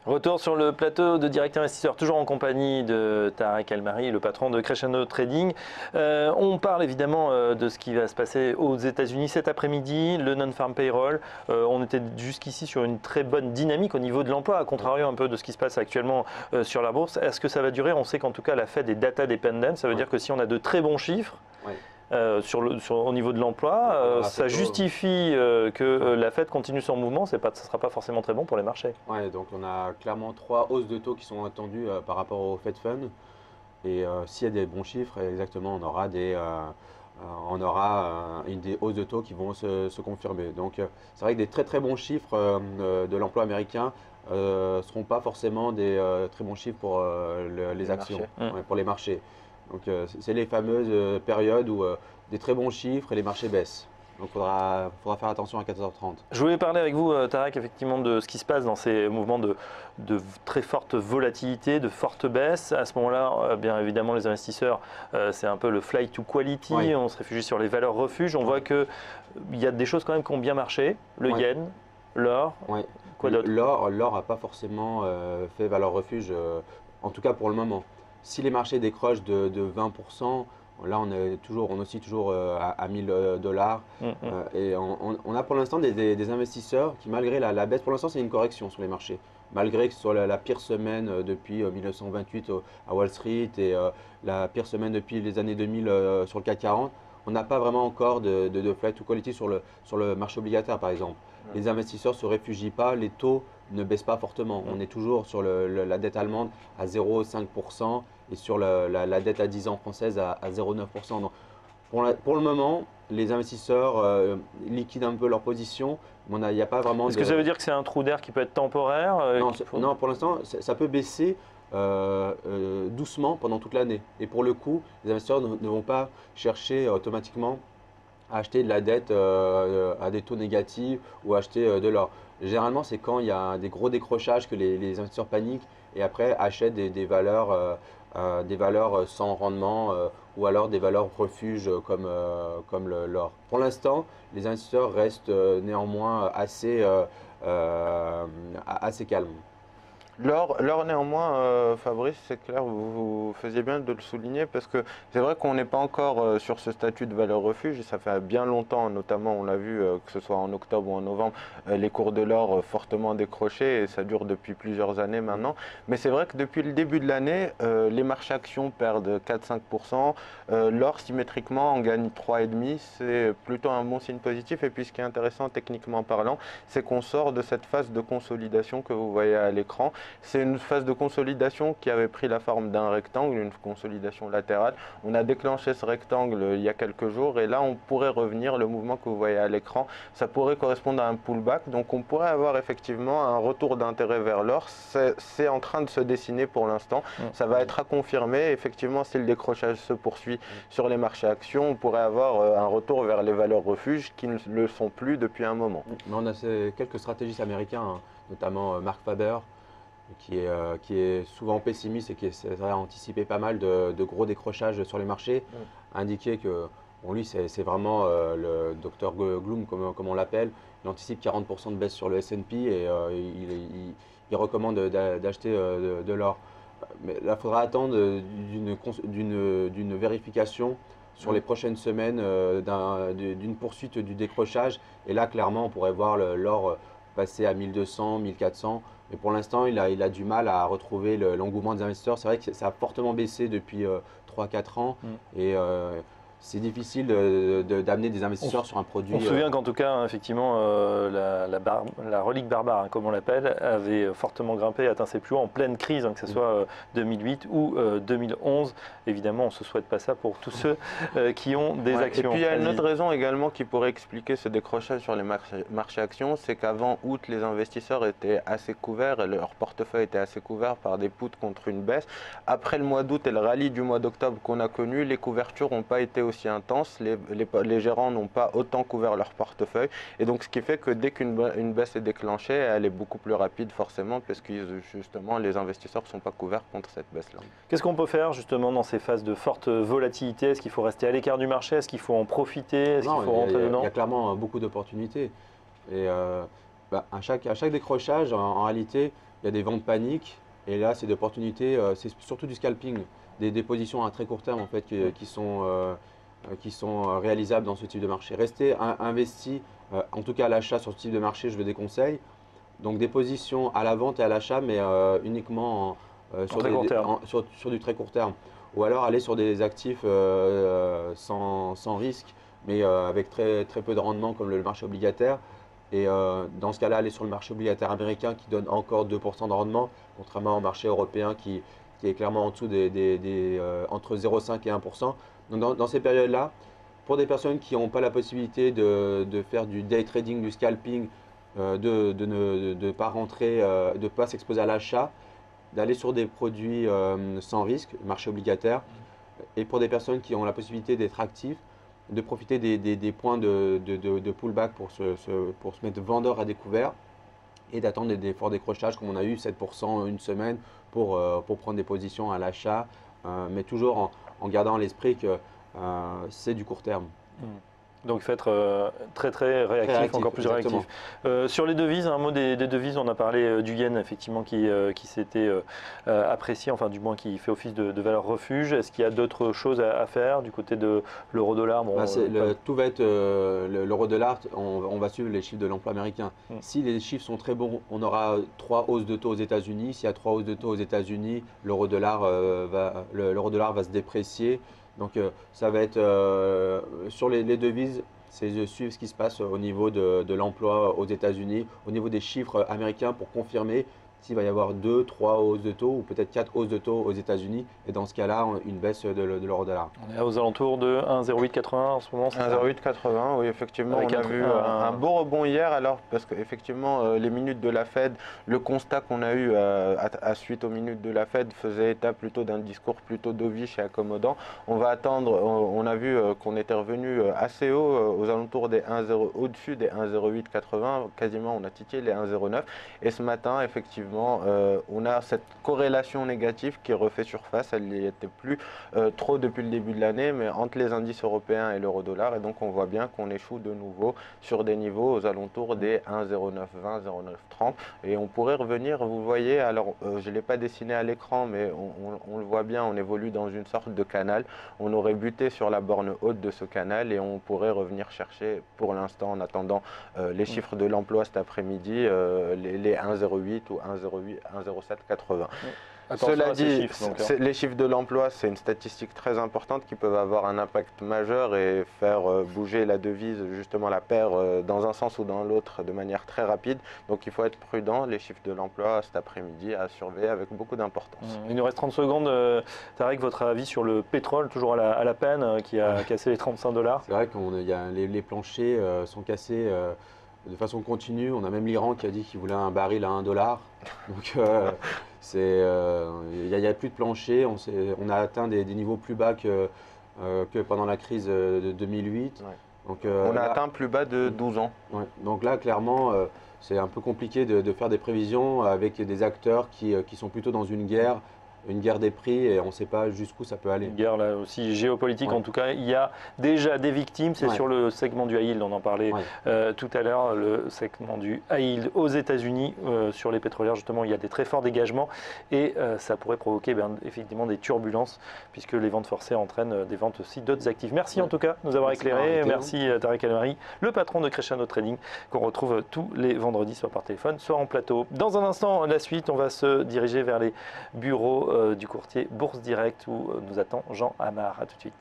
Retour sur le plateau de Direct Investisseur, toujours en compagnie de Tarek El-Mari, le patron de Crescendo Trading. On parle évidemment de ce qui va se passer aux États-Unis cet après-midi, le non-farm payroll. On était jusqu'ici sur une très bonne dynamique au niveau de l'emploi, à contrario un peu de ce qui se passe actuellement sur la bourse. Est-ce que ça va durer? On sait qu'en tout cas la Fed est data dependent, ça veut dire que si on a de très bons chiffres, au niveau de l'emploi, ça justifie que la Fed continue son mouvement, ça ne sera pas forcément très bon pour les marchés. Ouais, donc on a clairement 3 hausses de taux qui sont attendues par rapport au Fed Fund. Et s'il y a des bons chiffres, exactement, on aura des hausses de taux qui vont se confirmer. Donc c'est vrai que des très très bons chiffres de l'emploi américain ne seront pas forcément des très bons chiffres pour les actions, pour les marchés. Donc c'est les fameuses périodes où des très bons chiffres et les marchés baissent. Donc il faudra faire attention à 14h30. Je voulais parler avec vous, Tarek, effectivement, de ce qui se passe dans ces mouvements de très forte volatilité, de forte baisse. À ce moment-là, bien évidemment, les investisseurs, c'est un peu le flight to quality. Oui. On se réfugie sur les valeurs refuges. On voit qu'il y a des choses quand même qui ont bien marché. Le yen, l'or, quoi d'autre? L'or n'a pas forcément fait valeur refuge, en tout cas pour le moment. Si les marchés décrochent de 20%, là on oscille toujours à 1000 $. Et on a pour l'instant des investisseurs qui, malgré la baisse, pour l'instant c'est une correction sur les marchés. Malgré que ce soit la pire semaine depuis 1928 à Wall Street et la pire semaine depuis les années 2000 sur le CAC 40, on n'a pas vraiment encore de flight to quality sur le marché obligataire par exemple. Les investisseurs ne se réfugient pas, les taux ne baissent pas fortement. On est toujours sur la dette allemande à 0,5% et sur la dette à 10 ans française à 0,9%. Donc, pour le moment, les investisseurs liquident un peu leur position. Il n'y a pas vraiment. Est-ce que ça veut dire que c'est un trou d'air qui peut être temporaire? Non, pour l'instant, ça peut baisser doucement pendant toute l'année. Et pour le coup, les investisseurs ne vont pas chercher automatiquement à acheter de la dette à des taux négatifs ou acheter de l'or. Généralement, c'est quand il y a des gros décrochages que les investisseurs paniquent et après achètent des valeurs sans rendement ou alors des valeurs refuges comme l'or. Pour l'instant, les investisseurs restent néanmoins assez calmes. L'or néanmoins, Fabrice, c'est clair, vous faisiez bien de le souligner parce que c'est vrai qu'on n'est pas encore sur ce statut de valeur refuge. Ça fait bien longtemps, notamment on l'a vu, que ce soit en octobre ou en novembre, les cours de l'or fortement décrochés et ça dure depuis plusieurs années maintenant. Mais c'est vrai que depuis le début de l'année, les marchés actions perdent 4-5%. L'or symétriquement en gagne 3,5%. C'est plutôt un bon signe positif. Et puis ce qui est intéressant techniquement parlant, c'est qu'on sort de cette phase de consolidation que vous voyez à l'écran. C'est une phase de consolidation qui avait pris la forme d'un rectangle, une consolidation latérale. On a déclenché ce rectangle il y a quelques jours et là on pourrait revenir, le mouvement que vous voyez à l'écran, ça pourrait correspondre à un pullback. Donc on pourrait avoir effectivement un retour d'intérêt vers l'or. C'est en train de se dessiner pour l'instant. Ça va être à confirmer. Effectivement, si le décrochage se poursuit sur les marchés actions, on pourrait avoir un retour vers les valeurs refuges qui ne le sont plus depuis un moment. Mais on a quelques stratégistes américains, notamment Mark Faber, qui est souvent pessimiste et qui essaierait d'anticiper pas mal de gros décrochages sur les marchés, indiqué que lui c'est vraiment le Dr Gloom comme on l'appelle. Il anticipe 40% de baisse sur le S&P et il recommande d'acheter de l'or. Mais là, il faudra attendre d'une vérification sur les prochaines semaines d'une poursuite du décrochage. Et là, clairement, on pourrait voir l'or passer à 1200, 1400. Mais pour l'instant, il a du mal à retrouver l'engouement des investisseurs. C'est vrai que ça a fortement baissé depuis 3-4 ans. Et c'est difficile d'amener des investisseurs sur un produit. On se souvient qu'en tout cas, effectivement, la relique barbare, comme on l'appelle, avait fortement grimpé, atteint ses plus hauts en pleine crise, que ce soit 2008 ou 2011. Évidemment, on ne se souhaite pas ça pour tous ceux qui ont des actions. Et puis il y a une autre raison également qui pourrait expliquer ce décrochage sur les marchés actions, c'est qu'avant août, les investisseurs étaient assez couverts et leur portefeuille était assez couvert par des puts contre une baisse. Après le mois d'août et le rallye du mois d'octobre qu'on a connu, les couvertures n'ont pas été aussi intenses, les gérants n'ont pas autant couvert leur portefeuille et donc ce qui fait que dès qu'une baisse est déclenchée, elle est beaucoup plus rapide forcément parce que justement les investisseurs ne sont pas couverts contre cette baisse-là. Qu'est-ce qu'on peut faire justement dans ces phases de forte volatilité? Est-ce qu'il faut rester à l'écart du marché? Est-ce qu'il faut en profiter? Est-ce qu'il faut rentrer dedans? Il y a clairement beaucoup d'opportunités et À chaque décrochage, en réalité, il y a des ventes paniques. Et là, c'est des opportunités, c'est surtout du scalping, des positions à très court terme en fait, qui sont réalisables dans ce type de marché. Rester investi, en tout cas à l'achat sur ce type de marché, je le déconseille. Donc des positions à la vente et à l'achat, mais uniquement sur du très court terme. Ou alors aller sur des actifs sans risque, mais avec très peu de rendement comme le marché obligataire. Et dans ce cas-là, aller sur le marché obligataire américain qui donne encore 2% de rendement, contrairement au marché européen qui est clairement en dessous entre 0,5 et 1%. Donc dans ces périodes-là, pour des personnes qui n'ont pas la possibilité de faire du day trading, du scalping, de ne pas rentrer, de ne pas s'exposer à l'achat, d'aller sur des produits sans risque, marché obligataire. Et pour des personnes qui ont la possibilité d'être actifs, de profiter des points de pullback pour se mettre vendeur à découvert et d'attendre des forts décrochages comme on a eu 7% une semaine pour prendre des positions à l'achat, mais toujours en gardant à l'esprit que c'est du court terme. Donc il faut être très réactif, encore plus exactement. réactif. Sur les devises, un mot des devises, on a parlé du yen effectivement qui s'était apprécié, enfin du moins qui fait office de valeur refuge. Est-ce qu'il y a d'autres choses à faire du côté de l'euro-dollar? Tout va être l'euro-dollar, on va suivre les chiffres de l'emploi américain. Si les chiffres sont très bons, on aura 3 hausses de taux aux États-Unis. S'il y a 3 hausses de taux aux États-Unis, l'euro-dollar va se déprécier. Donc ça va être sur les devises, c'est de suivre ce qui se passe au niveau de l'emploi aux États-Unis, au niveau des chiffres américains pour confirmer s'il va y avoir 2, 3 hausses de taux ou peut-être 4 hausses de taux aux États-Unis. Et dans ce cas-là, une baisse de l'euro-dollar. On est aux alentours de 1,0880 en ce moment. 1,0880, oui, effectivement. On a vu un beau rebond hier, alors parce qu'effectivement, les minutes de la Fed, le constat qu'on a eu à suite aux minutes de la Fed faisait état plutôt d'un discours plutôt dovish et accommodant. On va attendre, on a vu qu'on était revenu assez haut, aux alentours des 1,0, au-dessus des 1,0880, quasiment on a titillé les 1,09. Et ce matin, effectivement, on a cette corrélation négative qui refait surface. Elle n'y était plus trop depuis le début de l'année, mais entre les indices européens et l'euro-dollar. Et donc on voit bien qu'on échoue de nouveau sur des niveaux aux alentours des 1,0920, 0,930. Et on pourrait revenir, vous voyez, alors je ne l'ai pas dessiné à l'écran, mais on le voit bien, on évolue dans une sorte de canal. On aurait buté sur la borne haute de ce canal et on pourrait revenir chercher, pour l'instant, en attendant les chiffres de l'emploi cet après-midi, les 1,08 ou 1,0780. Cela dit, les chiffres de l'emploi, c'est une statistique très importante qui peuvent avoir un impact majeur et faire bouger la devise, justement la paire, dans un sens ou dans l'autre de manière très rapide. Donc il faut être prudent. Les chiffres de l'emploi cet après-midi à surveiller avec beaucoup d'importance. Il nous reste 30 secondes. Tarek, votre avis sur le pétrole, toujours à la peine, qui a cassé les 35 $? C'est vrai que les planchers sont cassés de façon continue. On a même l'Iran qui a dit qu'il voulait un baril à 1 $. Donc il n'y a plus de plancher. On a atteint des niveaux plus bas que pendant la crise de 2008. Ouais. Donc, on a atteint plus bas de 12 ans. Ouais. Donc là, clairement, c'est un peu compliqué de faire des prévisions avec des acteurs qui sont plutôt dans une guerre des prix et on ne sait pas jusqu'où ça peut aller. Une guerre là aussi géopolitique, en tout cas. Il y a déjà des victimes, c'est sur le segment du high yield, on en parlait tout à l'heure, le segment du high yield aux États-Unis, sur les pétrolières justement, il y a des très forts dégagements et ça pourrait provoquer effectivement des turbulences puisque les ventes forcées entraînent des ventes aussi d'autres actifs. Merci en tout cas de nous avoir éclairé. Merci Tarek El-Mehri, le patron de Crescendo Trading, qu'on retrouve tous les vendredis, soit par téléphone, soit en plateau. Dans un instant, la suite, on va se diriger vers les bureaux du courtier Bourse Direct où nous attend Jean Amar. A tout de suite.